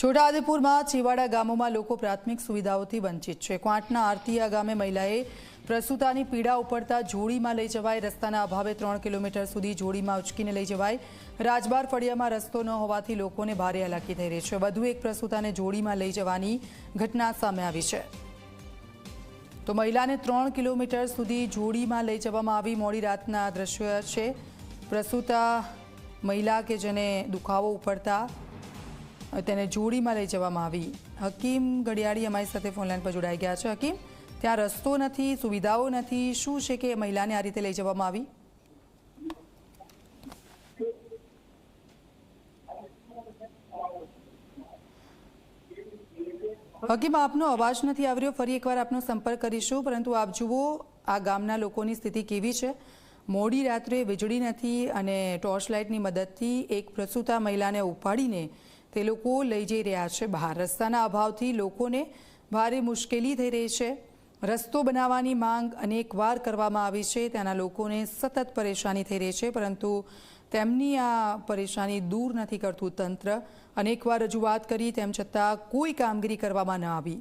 છોટાઉદેપુરમાં છેવાડા ગામોમાં લોકો પ્રાથમિક સુવિધાઓથી વંચિત છે। ક્વાંટના આરતીયા ગામે મહિલાએ પ્રસૂતાની પીડા ઉપડતા જોડીમાં લઈ જવાઈ। રસ્તાના અભાવે 3 કિલોમીટર સુધી જોડીમાં ઉચકીને લઈ જવાઈ। રાજબાર ફળિયામાં રસ્તો ન હોવાથી લોકોને ભારે હાલાકી થઈ રહી છે। વધુ એક પ્રસૂતાને જોડીમાં લઈ જવાની ઘટના સામે આવી છે। તો મહિલાને 3 કિલોમીટર સુધી જોડીમાં લઈ જવામાં આવી। મોડી રાતના દ્રશ્ય છે। પ્રસૂતા મહિલા કે જેને દુખાવો ઉપડતા તેને જોડીમાં લઈ જવામાં આવી। હકીમ ઘડિયાળી અમારી સાથે ફોનલાઈન પર જોડાઈ ગયા છે। હકીમ, ત્યાં રસ્તો નથી, સુવિધાઓ નથી, શું છે કે મહિલાને આ રીતે લઈ જવામાં આવી? હકીમ, આપનો અવાજ નથી આવી રહ્યો, ફરી એકવાર આપનો સંપર્ક કરીશું। પરંતુ આપ જુઓ આ ગામના લોકોની સ્થિતિ કેવી છે। મોડી રાત્રે વીજળી નથી અને ટોર્ચ લાઇટની મદદથી એક પ્રસૂતા મહિલાને ઉપાડીને તે લોકો લઈ જઈ રહ્યા છે બહાર। રસ્તાના અભાવથી લોકોને ભારે મુશ્કેલી થઈ રહી છે। રસ્તો બનાવવાની માંગ અનેકવાર કરવામાં આવી છે। ત્યાંના લોકોને સતત પરેશાની થઈ રહી છે, પરંતુ તેમની આ પરેશાની દૂર નથી કરતું તંત્ર। અનેકવાર રજૂઆત કરી તેમ છતાં કોઈ કામગીરી કરવામાં ન આવી।